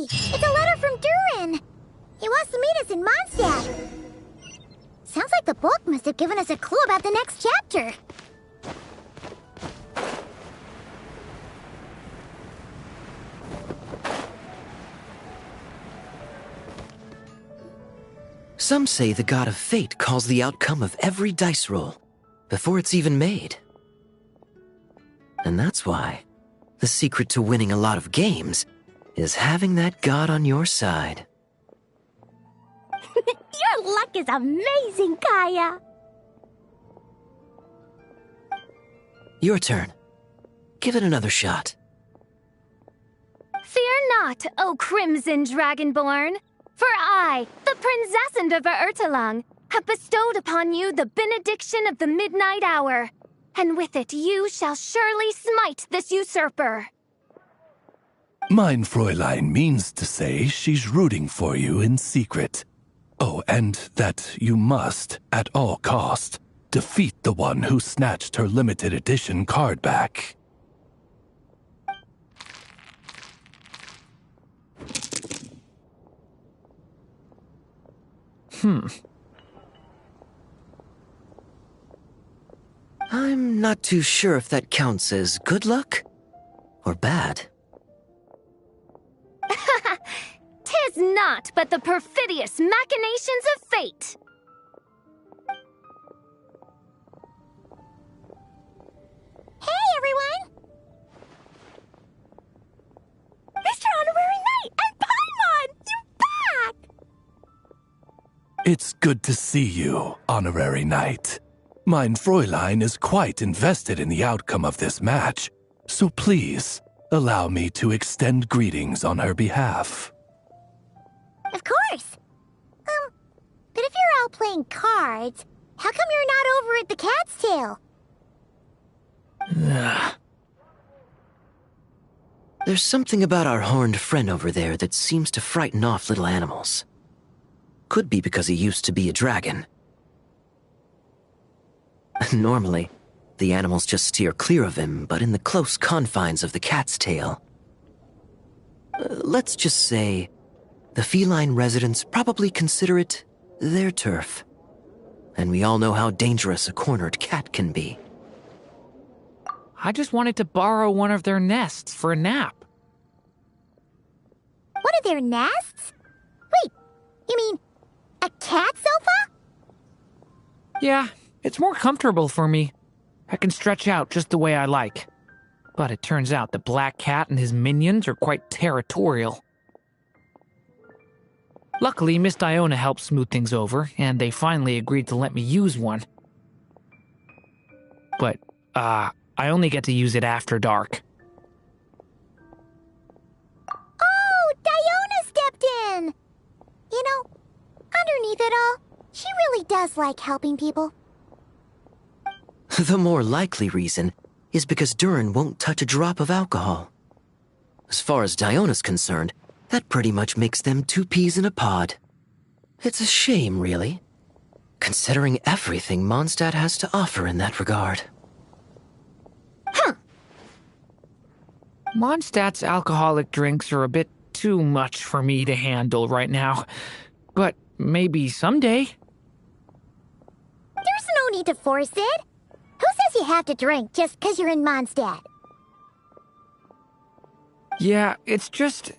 It's a letter from Durin! He wants to meet us in Mondstadt. Sounds like the book must have given us a clue about the next chapter. Some say the god of fate calls the outcome of every dice roll before it's even made. And that's why the secret to winning a lot of games is having that god on your side. Your luck is amazing, Kaya. Your turn. Give it another shot. Fear not, O Crimson Dragonborn, for I, the Princess of Ertalang, have bestowed upon you the benediction of the midnight hour, and with it you shall surely smite this usurper. Mein Fräulein means to say she's rooting for you in secret. Oh, and that you must, at all cost, defeat the one who snatched her limited edition card back. I'm not too sure if that counts as good luck or bad. Tis not but the perfidious machinations of fate. Hey, everyone! Mr. Honorary Knight and Paimon! You're back! It's good to see you, Honorary Knight. Mein Fräulein is quite invested in the outcome of this match, so please, allow me to extend greetings on her behalf. Of course. But if you're all playing cards, how come you're not over at the Cat's Tail? There's something about our horned friend over there that seems to frighten off little animals. Could be because he used to be a dragon. Normally, the animals just steer clear of him, but in the close confines of the Cat's Tail. Let's just say, the feline residents probably consider it their turf. And we all know how dangerous a cornered cat can be. I just wanted to borrow one of their nests for a nap. One of their nests? Wait, you mean a cat sofa? Yeah, it's more comfortable for me. I can stretch out just the way I like. But it turns out the Black Cat and his minions are quite territorial. Luckily, Miss Diona helped smooth things over, and they finally agreed to let me use one. But, I only get to use it after dark. Oh, Diona stepped in! You know, underneath it all, she really does like helping people. The more likely reason is because Durin won't touch a drop of alcohol. As far as Diona's concerned, that pretty much makes them two peas in a pod. It's a shame, really, considering everything Mondstadt has to offer in that regard. Mondstadt's alcoholic drinks are a bit too much for me to handle right now. But maybe someday. There's no need to force it. Who says you have to drink just because you're in Mondstadt? Yeah, it's just...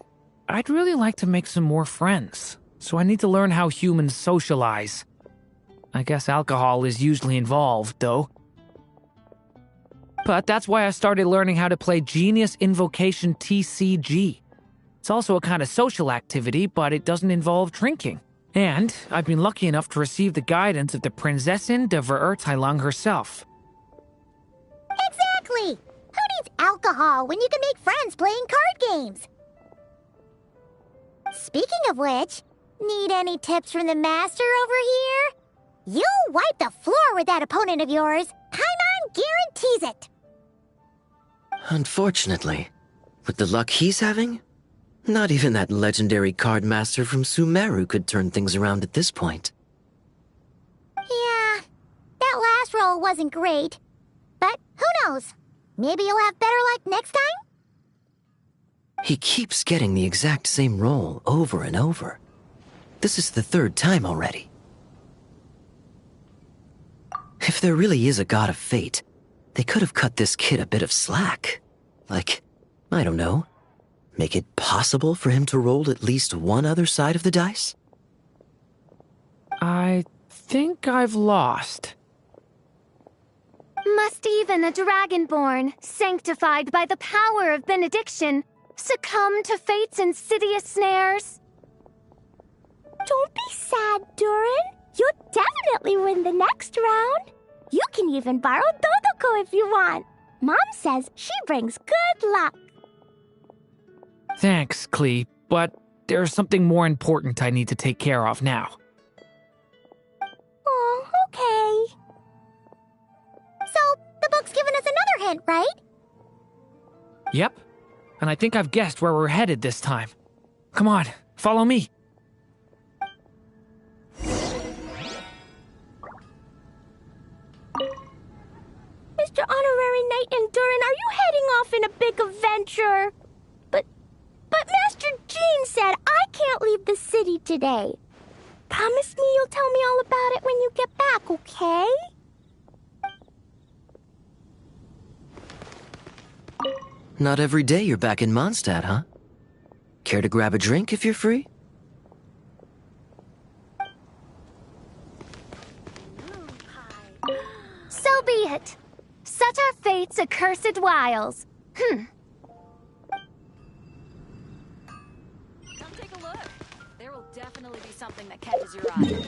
I'd really like to make some more friends, so I need to learn how humans socialize. I guess alcohol is usually involved, though. But that's why I started learning how to play Genius Invocation TCG. It's also a kind of social activity, but it doesn't involve drinking. And I've been lucky enough to receive the guidance of the Prinzessin de Verurteilung herself. Exactly! Who needs alcohol when you can make friends playing card games? Speaking of which, need any tips from the master over here? You'll wipe the floor with that opponent of yours. Paimon guarantees it. Unfortunately, with the luck he's having, not even that legendary card master from Sumeru could turn things around at this point. Yeah, that last roll wasn't great. But who knows? Maybe you'll have better luck next time? He keeps getting the exact same role over and over. This is the third time already. If there really is a god of fate, they could have cut this kid a bit of slack. Like, I don't know, make it possible for him to roll at least one other side of the dice? I think I've lost. Must even a dragonborn, sanctified by the power of benediction, succumb to fate's insidious snares? Don't be sad, Durin. You'll definitely win the next round. You can even borrow Todoko if you want. Mom says she brings good luck. Thanks, Klee, but there's something more important I need to take care of now. Oh, okay. So, the book's given us another hint, right? Yep, and I think I've guessed where we're headed this time. Come on, follow me. Mr. Honorary Knight and Durin, are you heading off in a big adventure? But Master Jean said I can't leave the city today. Promise me you'll tell me all about it when you get back, okay? Not every day you're back in Mondstadt, huh? Care to grab a drink if you're free? So be it. Such are fate's accursed wiles. Come take a look. There will definitely be something that catches your eye.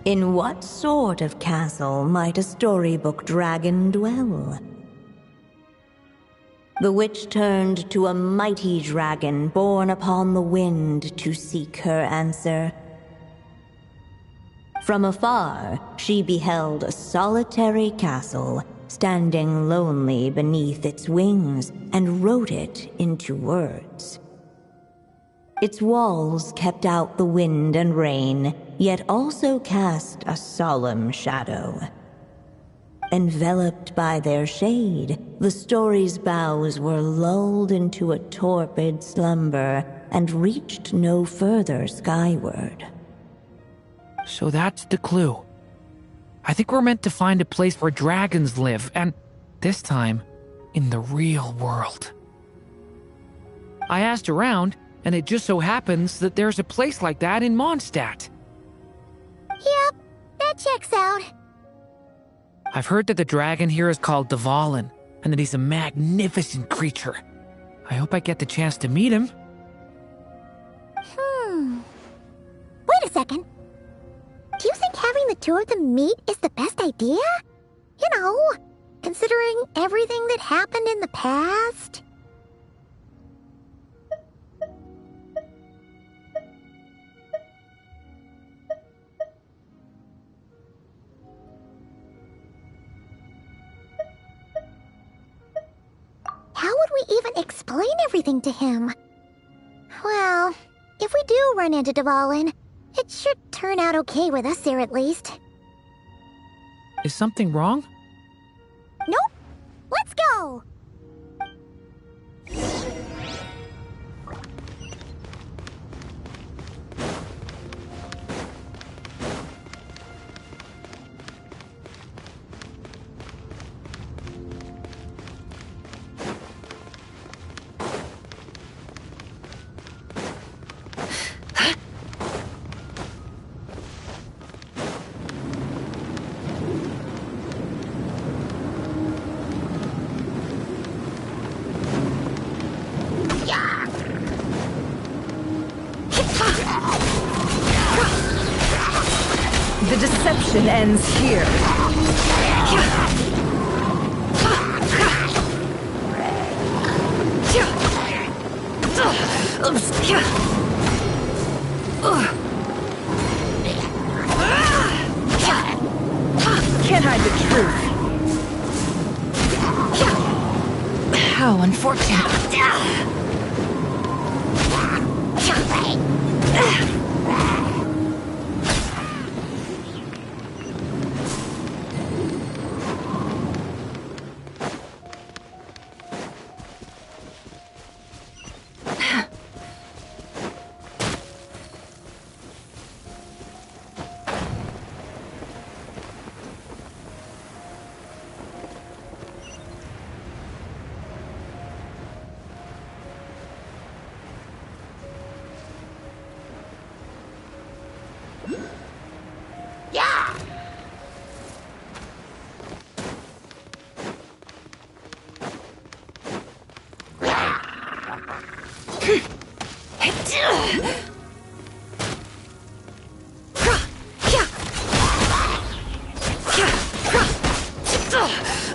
In what sort of castle might a storybook dragon dwell? The witch turned to a mighty dragon born upon the wind to seek her answer. From afar, she beheld a solitary castle, standing lonely beneath its wings, and wrote it into words. Its walls kept out the wind and rain, yet also cast a solemn shadow. Enveloped by their shade, the story's boughs were lulled into a torpid slumber and reached no further skyward. So that's the clue. I think we're meant to find a place where dragons live, and this time, in the real world. I asked around, and it just so happens that there's a place like that in Mondstadt. Yep, that checks out. I've heard that the dragon here is called Dvalin, and that he's a magnificent creature. I hope I get the chance to meet him. Wait a second. Do you think having the two of them meet is the best idea? You know, considering everything that happened in the past? How would we even explain everything to him? Well, if we do run into Dvalin, it should turn out okay with us here at least. Is something wrong? Nope. Let's go! The deception ends here. Can't hide the truth. How unfortunate.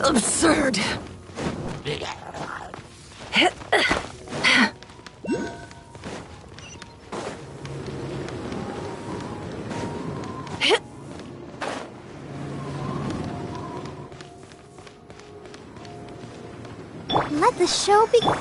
Absurd. Let the show begin.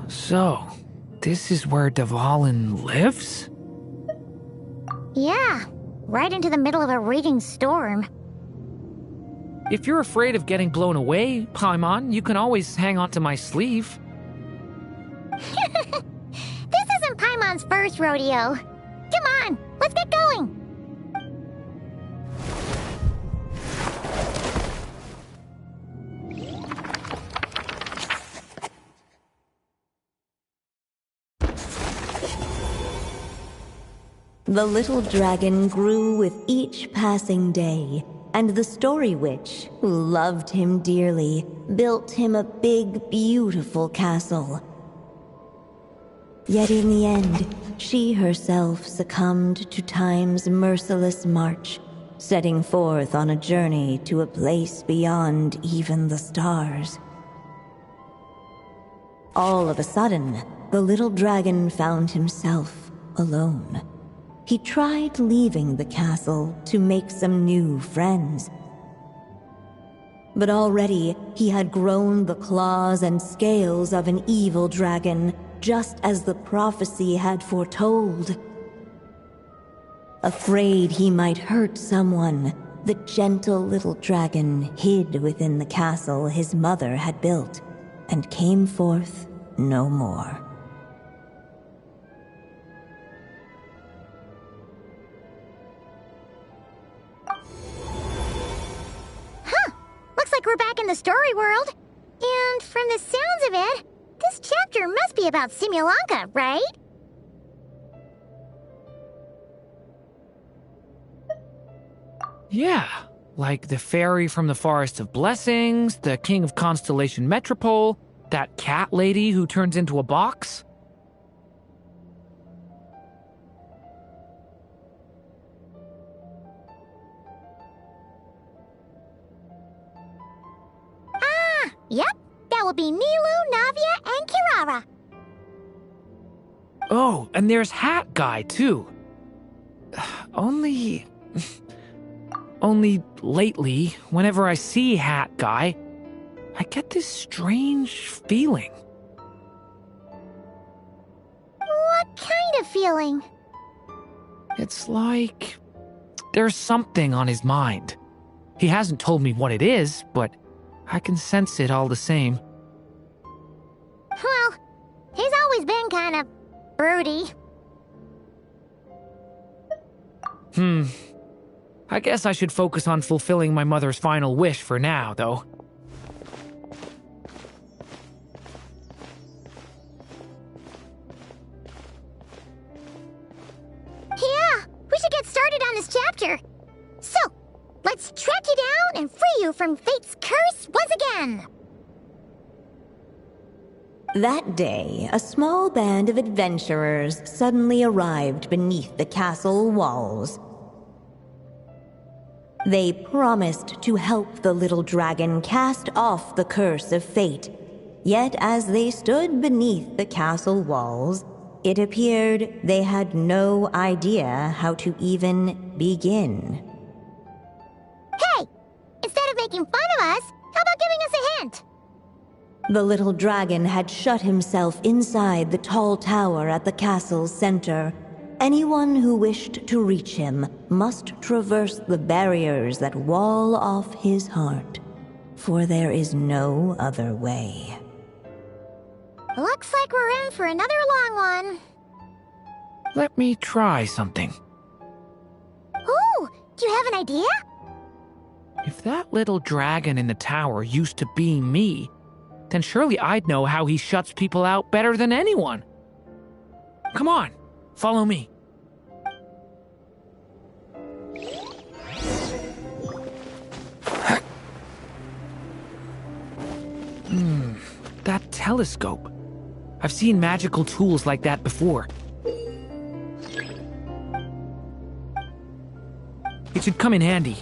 So, this is where Dvalin lives? Yeah, right into the middle of a raging storm. If you're afraid of getting blown away, Paimon, you can always hang on to my sleeve. This isn't Paimon's first rodeo. Come on, let's get going. The little dragon grew with each passing day, and the Story Witch, who loved him dearly, built him a big, beautiful castle. Yet in the end, she herself succumbed to time's merciless march, setting forth on a journey to a place beyond even the stars. All of a sudden, the little dragon found himself alone. He tried leaving the castle to make some new friends. But already he had grown the claws and scales of an evil dragon, just as the prophecy had foretold. Afraid he might hurt someone, the gentle little dragon hid within the castle his mother had built, and came forth no more. Looks like we're back in the story world. And from the sounds of it, this chapter must be about Simulanka, right? Yeah, like the fairy from the Forest of Blessings, the king of Constellation Metropole, that cat lady who turns into a box. Yep, that will be Nilu, Navia, and Kirara. Oh, and there's Hat Guy, too. Only lately, whenever I see Hat Guy, I get this strange feeling. What kind of feeling? It's like there's something on his mind. He hasn't told me what it is, but I can sense it all the same. Well, he's always been kind of broody. I guess I should focus on fulfilling my mother's final wish for now, though. Yeah, we should get started on this chapter. So, let's track you down and free you from fate's curse once again. That day, a small band of adventurers suddenly arrived beneath the castle walls. They promised to help the little dragon cast off the curse of fate. Yet as they stood beneath the castle walls, it appeared they had no idea how to even begin. Hey, instead of making fun of us, how about giving us a hint? The little dragon had shut himself inside the tall tower at the castle's center. Anyone who wished to reach him must traverse the barriers that wall off his heart, for there is no other way. Looks like we're in for another long one. Let me try something. Ooh, do you have an idea? If that little dragon in the tower used to be me, then surely I'd know how he shuts people out better than anyone. Come on, follow me. That telescope. I've seen magical tools like that before. It should come in handy.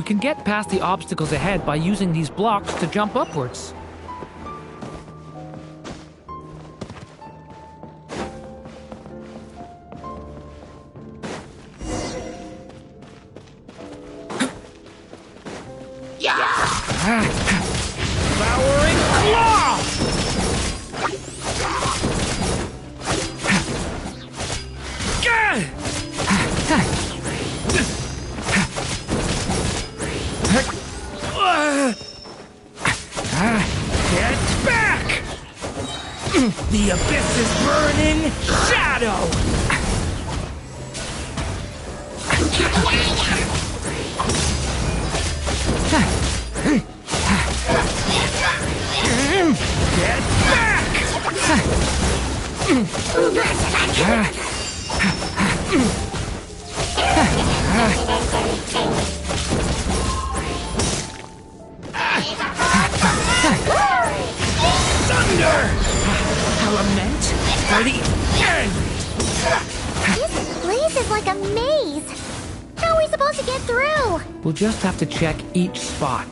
We can get past the obstacles ahead by using these blocks to jump upwards. Devouring claw! Get back! The abyss is burning shadow! Get back! Thunder! Element for the end! This place is like a maze. How are we supposed to get through? We'll just have to check each spot.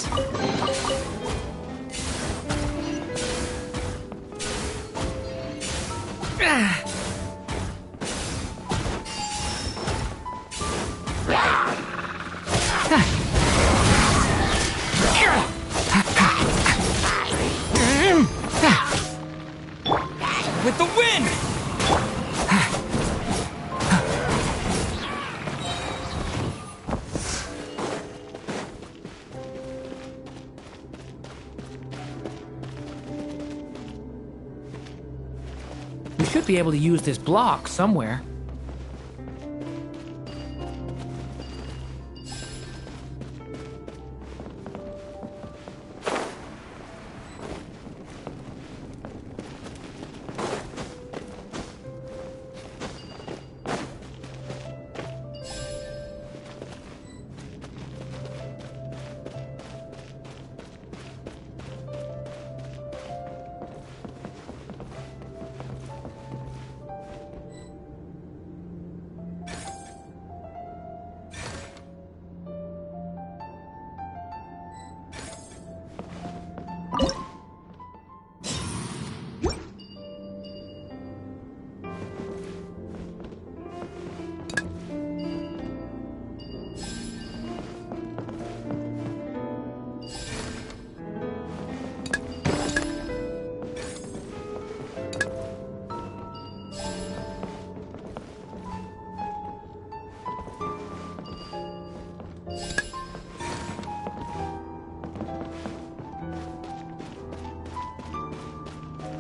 With the wind! We should be able to use this block somewhere.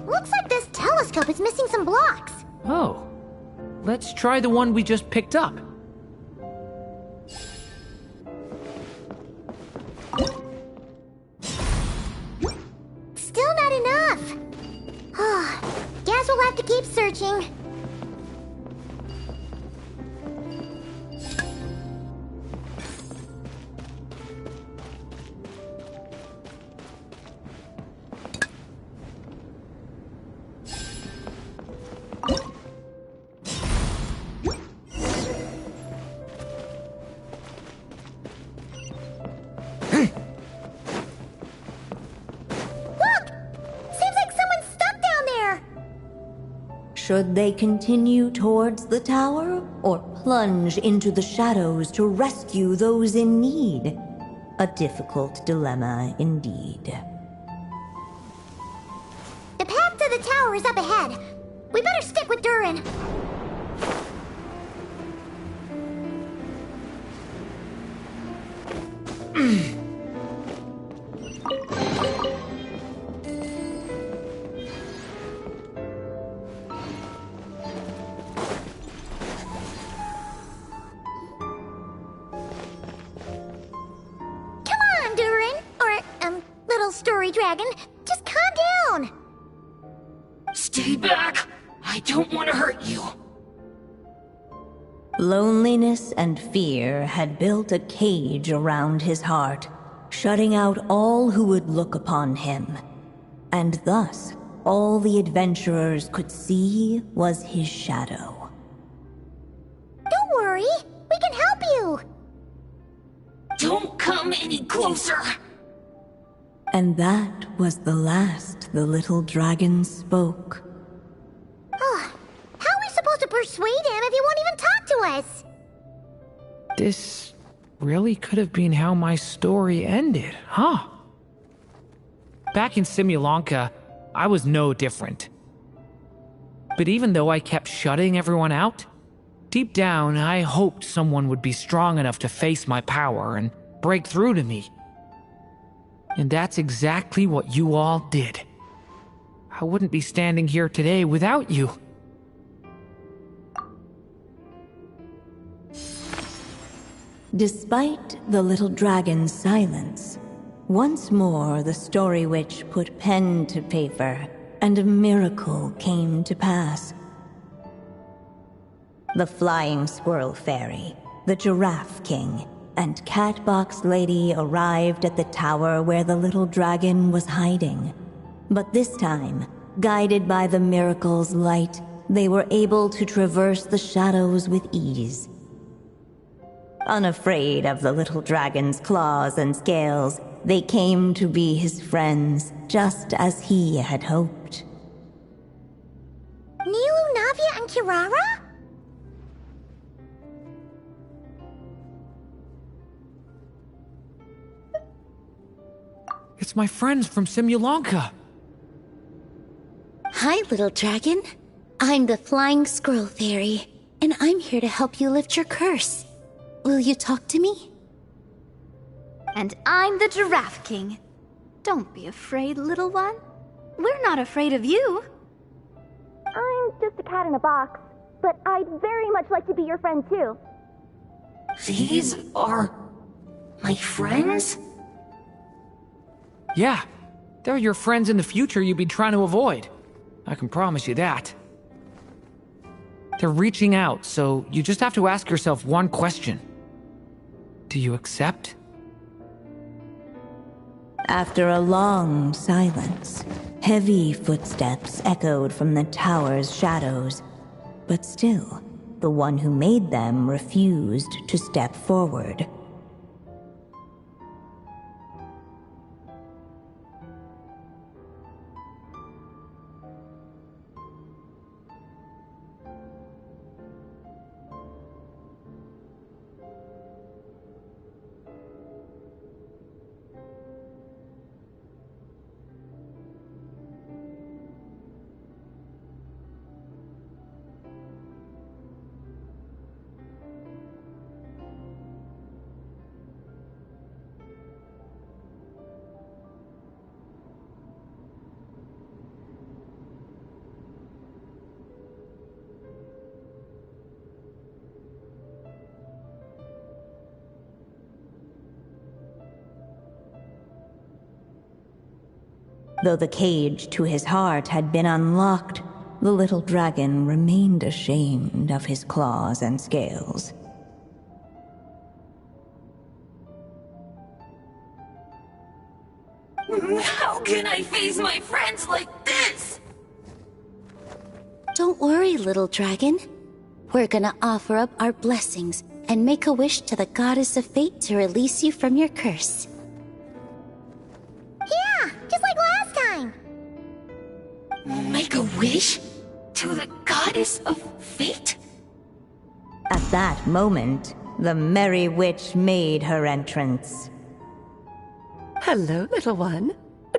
Looks like this telescope is missing some blocks. Oh. Let's try the one we just picked up. Still not enough. Guess we'll have to keep searching. Should they continue towards the tower, or plunge into the shadows to rescue those in need? A difficult dilemma indeed. The path to the tower is up ahead. We better stick with Durin. Story Dragon, just calm down! Stay back! I don't want to hurt you. Loneliness and fear had built a cage around his heart, shutting out all who would look upon him. And thus, all the adventurers could see was his shadow. Don't worry, we can help you! Don't come come any closer. And that was the last the little dragon spoke. How are we supposed to persuade him if he won't even talk to us? This really could have been how my story ended, huh? Back in Simulanka, I was no different. But even though I kept shutting everyone out, deep down I hoped someone would be strong enough to face my power and break through to me. And that's exactly what you all did. I wouldn't be standing here today without you. Despite the little dragon's silence, once more the story witch put pen to paper, and a miracle came to pass. The flying squirrel fairy, the giraffe king, and Catbox Lady arrived at the tower where the little dragon was hiding. But this time, guided by the miracle's light, they were able to traverse the shadows with ease. Unafraid of the little dragon's claws and scales, they came to be his friends, just as he had hoped. Nilu, Navia, and Kirara? It's my friends from Simulanka. Hi, little dragon. I'm the Flying Squirrel Fairy, and I'm here to help you lift your curse. Will you talk to me? And I'm the Giraffe King. Don't be afraid, little one. We're not afraid of you. I'm just a cat in a box, but I'd very much like to be your friend too. These are my friends? Yeah, they're your friends in the future you'd be trying to avoid. I can promise you that. They're reaching out, so you just have to ask yourself one question. Do you accept? After a long silence, heavy footsteps echoed from the tower's shadows, but still, the one who made them refused to step forward. Though the cage to his heart had been unlocked, the little dragon remained ashamed of his claws and scales. How can I face my friends like this? Don't worry, little dragon. We're gonna offer up our blessings and make a wish to the goddess of fate to release you from your curse. Yeah, just like last time. Make a wish? To the goddess of fate? At that moment, the merry witch made her entrance. Hello, little one.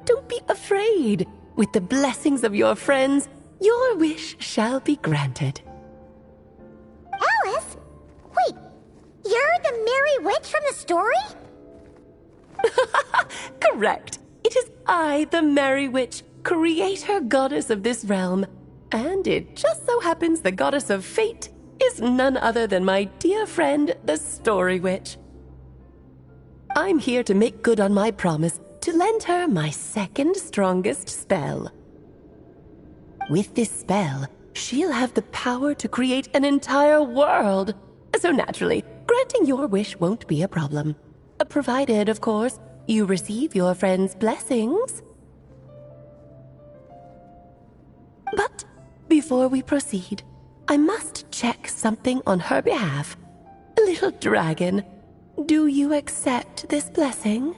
Don't be afraid. With the blessings of your friends, your wish shall be granted. Alice? Wait, you're the merry witch from the story? Correct. It is I, the merry witch, creator goddess of this realm. And it just so happens the goddess of fate is none other than my dear friend, the story witch. I'm here to make good on my promise to lend her my second strongest spell. With this spell, she'll have the power to create an entire world. So naturally, granting your wish won't be a problem. Provided, of course, you receive your friend's blessings. But before we proceed, I must check something on her behalf. Little dragon, Do you accept this blessing?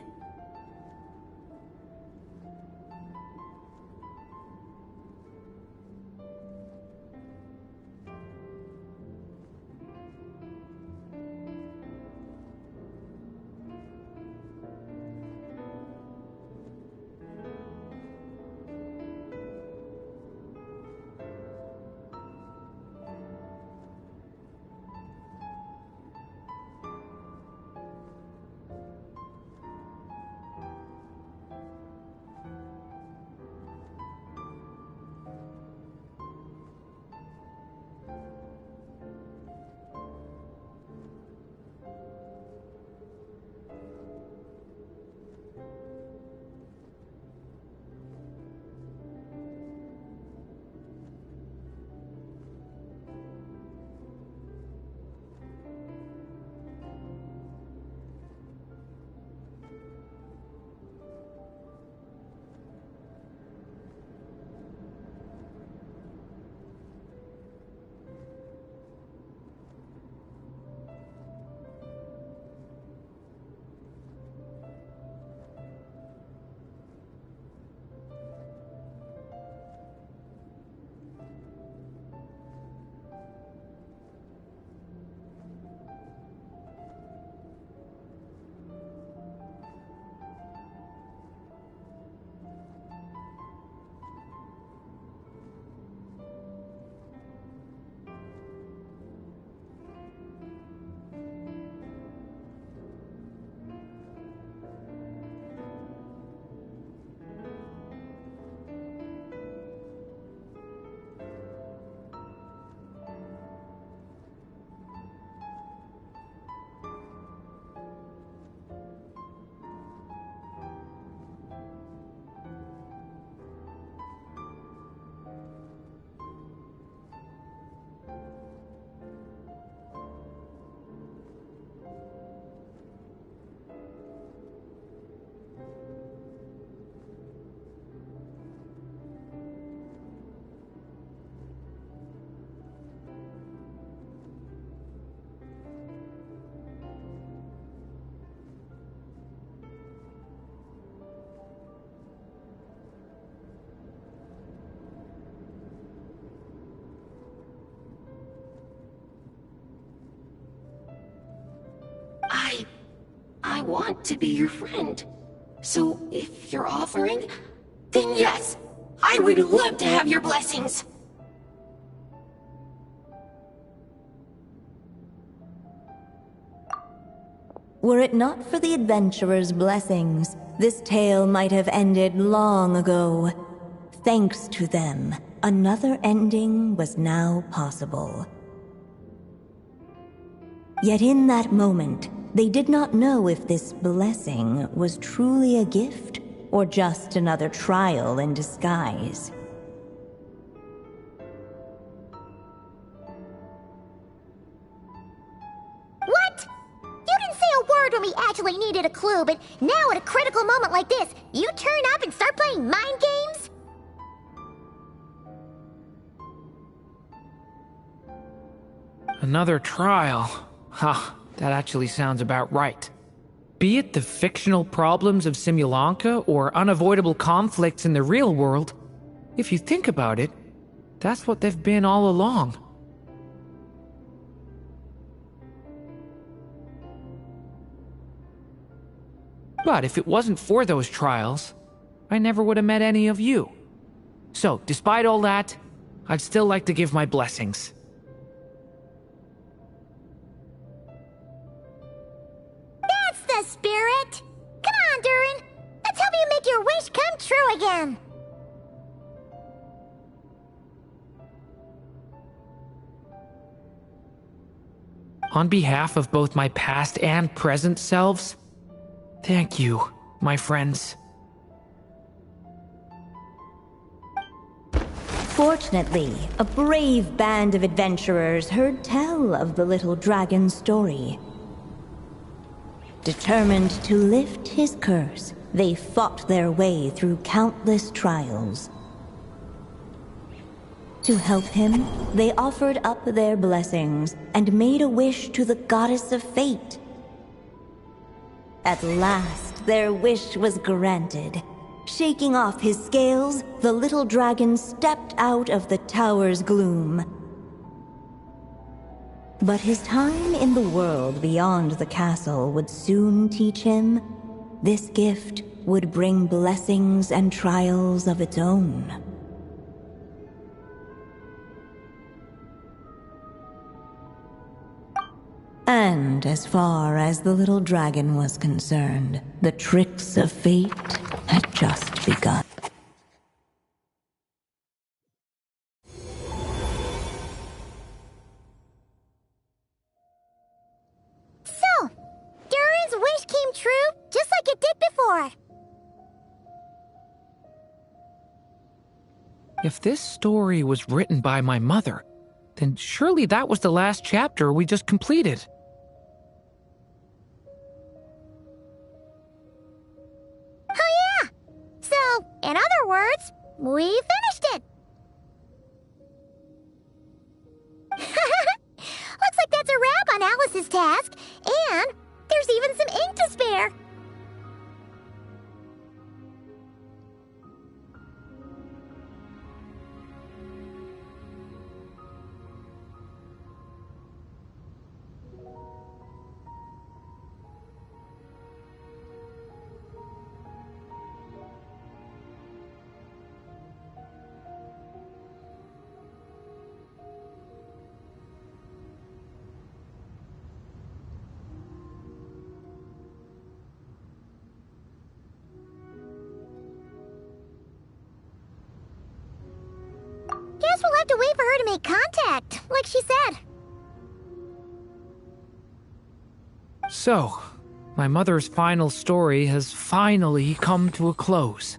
I want to be your friend. So if you're offering, then yes, I would love to have your blessings. Were it not for the adventurer's blessings, this tale might have ended long ago. Thanks to them, another ending was now possible. Yet in that moment, they did not know if this blessing was truly a gift or just another trial in disguise. What? You didn't say a word when we actually needed a clue, but now at a critical moment like this, you turn up and start playing mind games? Another trial. Ha, that actually sounds about right. Be it the fictional problems of Simulanka or unavoidable conflicts in the real world, if you think about it, that's what they've been all along. But if it wasn't for those trials, I never would have met any of you. So, despite all that, I'd still like to give my blessings. The spirit! Come on, Durin! Let's help you make your wish come true again! On behalf of both my past and present selves, thank you, my friends. Fortunately, a brave band of adventurers heard tell of the little dragon's story. Determined to lift his curse, they fought their way through countless trials. To help him, they offered up their blessings and made a wish to the goddess of fate. At last, their wish was granted. Shaking off his scales, the little dragon stepped out of the tower's gloom. But his time in the world beyond the castle would soon teach him this gift would bring blessings and trials of its own. And as far as the little dragon was concerned, the tricks of fate had just begun. So, Durin's wish came true, just like it did before. If this story was written by my mother, then surely that was the last chapter we just completed. Oh yeah! So, in other words, we finished it! Looks like that's a wrap on Alice's task, and there's even some ink to spare. Guess we'll have to wait for her to make contact, like she said. So, my mother's final story has finally come to a close.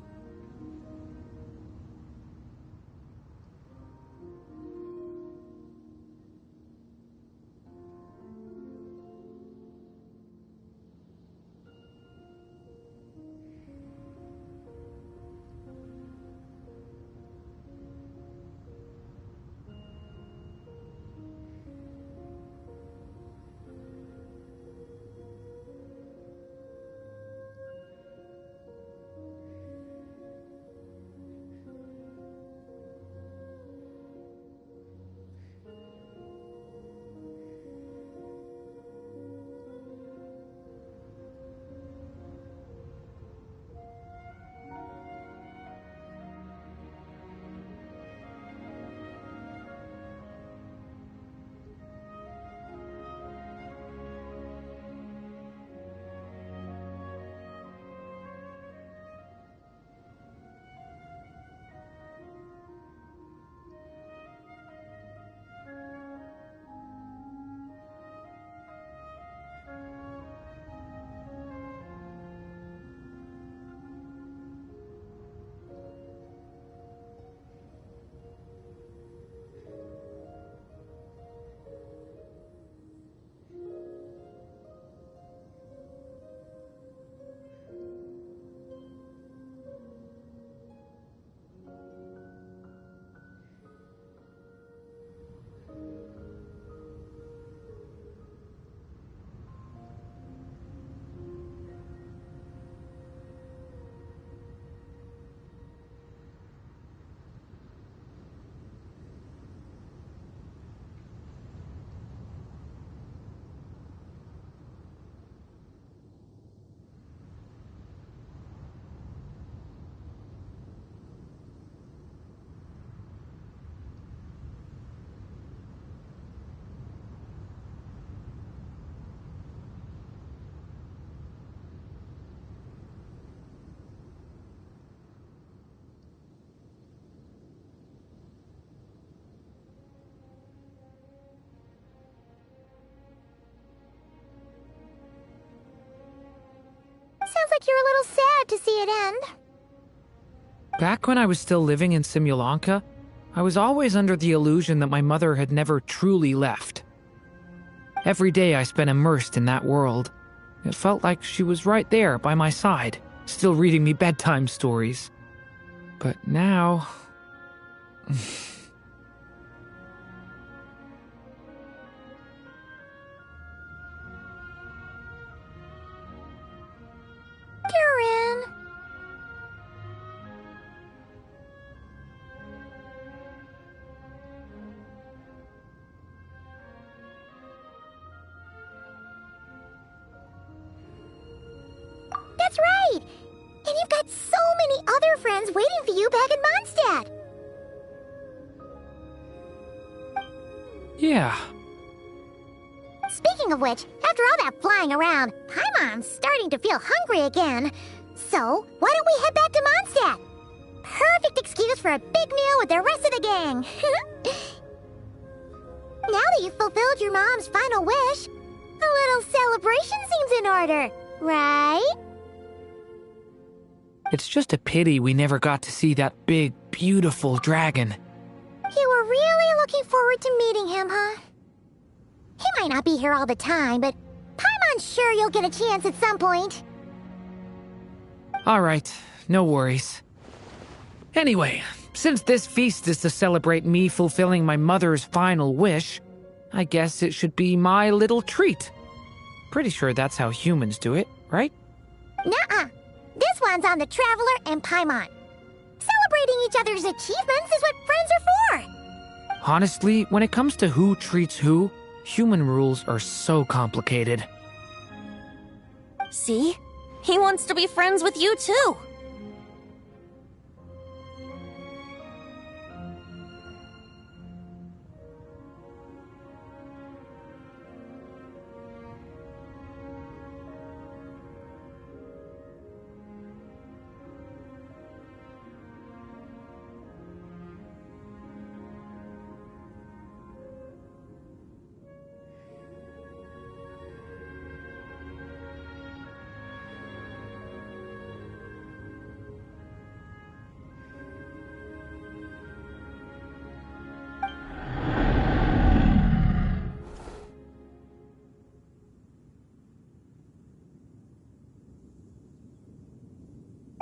Sounds like you're a little sad to see it end. Back when I was still living in Simulanka, I was always under the illusion that my mother had never truly left. Every day I spent immersed in that world. It felt like she was right there by my side, still reading me bedtime stories. But now... That's right! And you've got so many other friends waiting for you back in Mondstadt! Yeah. Speaking of which, after all that flying around, Paimon's starting to feel hungry again. So, why don't we head back to Mondstadt? Perfect excuse for a big meal with the rest of the gang. Now that you've fulfilled your mom's final wish, a little celebration seems in order, right? It's just a pity we never got to see that big, beautiful dragon. You were really looking forward to meeting him, huh? He might not be here all the time, but Paimon's sure you'll get a chance at some point. Alright, no worries. Anyway, since this feast is to celebrate me fulfilling my mother's final wish, I guess it should be my little treat. Pretty sure that's how humans do it, right? Nuh-uh. This one's on the Traveler and Paimon. Celebrating each other's achievements is what friends are for. Honestly, when it comes to who treats who, human rules are so complicated. See? He wants to be friends with you, too.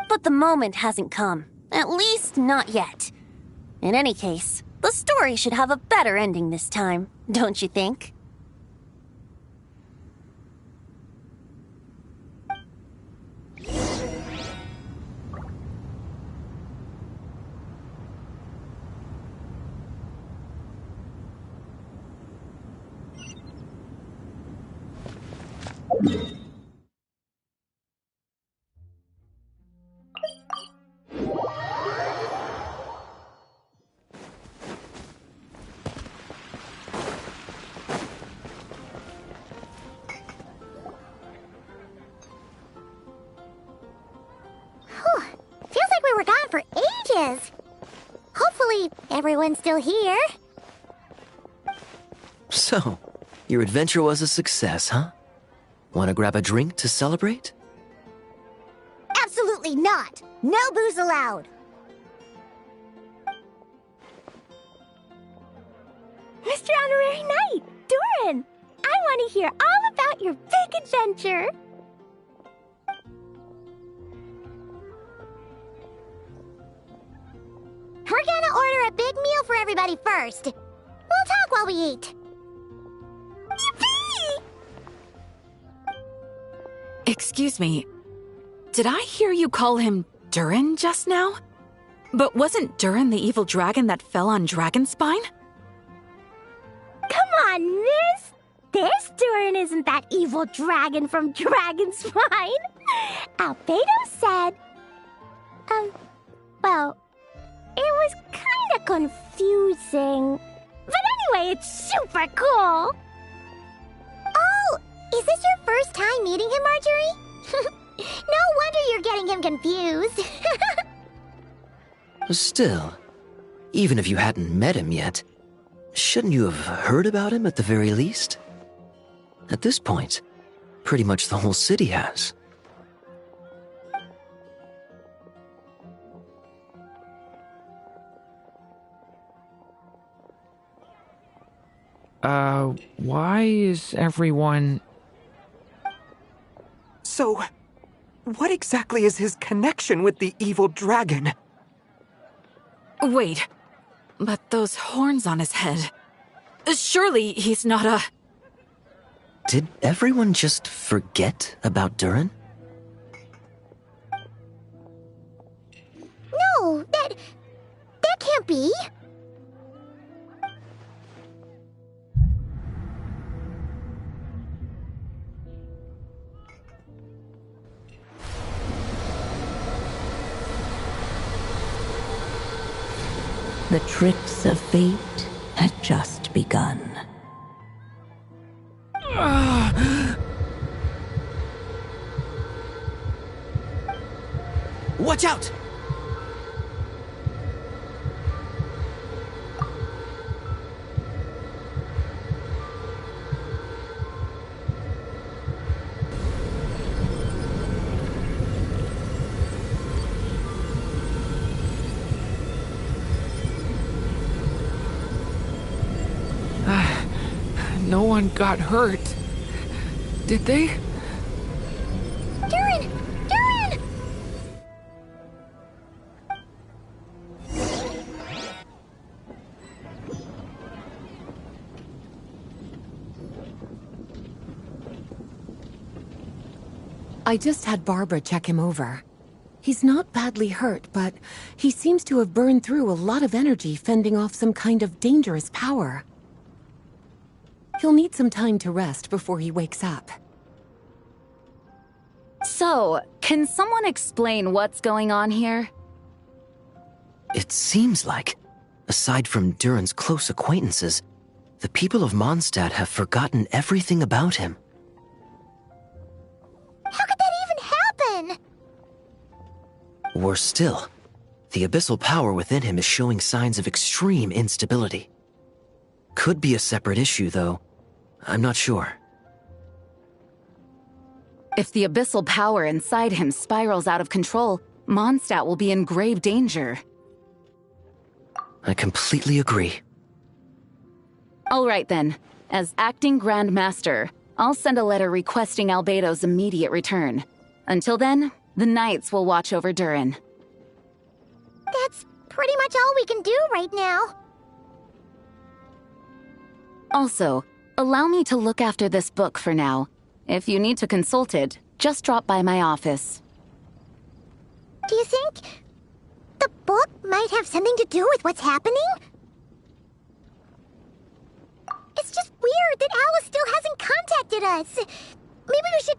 But the moment hasn't come. At least, not yet. In any case, the story should have a better ending this time, don't you think? Feels like we were gone for ages. Hopefully, everyone's still here. So, your adventure was a success, huh? Want to grab a drink to celebrate? Absolutely not. No booze allowed. Mr. Honorary Knight, Doran, I want to hear all about your big adventure. We're gonna order a big meal for everybody first. We'll talk while we eat. Yippee! Excuse me. Did I hear you call him Durin just now? But wasn't Durin the evil dragon that fell on Dragonspine? Come on, miss. This Durin isn't that evil dragon from Dragonspine. Albedo said... well... it was kinda confusing. But anyway, it's super cool. Oh, is this your first time meeting him, Marjorie? No wonder you're getting him confused. Still, even if you hadn't met him yet, shouldn't you have heard about him at the very least? At this point, pretty much the whole city has. Why is everyone... So, what exactly is his connection with the evil dragon? Wait, but those horns on his head... Surely he's not a... Did everyone just forget about Durin? No, that can't be. The tricks of fate had just begun. Watch out! No one got hurt. Did they? Durin! Durin! I just had Barbara check him over. He's not badly hurt, but he seems to have burned through a lot of energy fending off some kind of dangerous power. He'll need some time to rest before he wakes up. So, can someone explain what's going on here? It seems like, aside from Durin's close acquaintances, the people of Mondstadt have forgotten everything about him. How could that even happen? Worse still, the abyssal power within him is showing signs of extreme instability. Could be a separate issue, though. I'm not sure. If the abyssal power inside him spirals out of control, Mondstadt will be in grave danger. I completely agree. All right then. As acting Grand Master, I'll send a letter requesting Albedo's immediate return. Until then, the Knights will watch over Durin. That's pretty much all we can do right now. Also, allow me to look after this book for now. If you need to consult it, just drop by my office. Do you think the book might have something to do with what's happening? It's just weird that Alice still hasn't contacted us. Maybe we should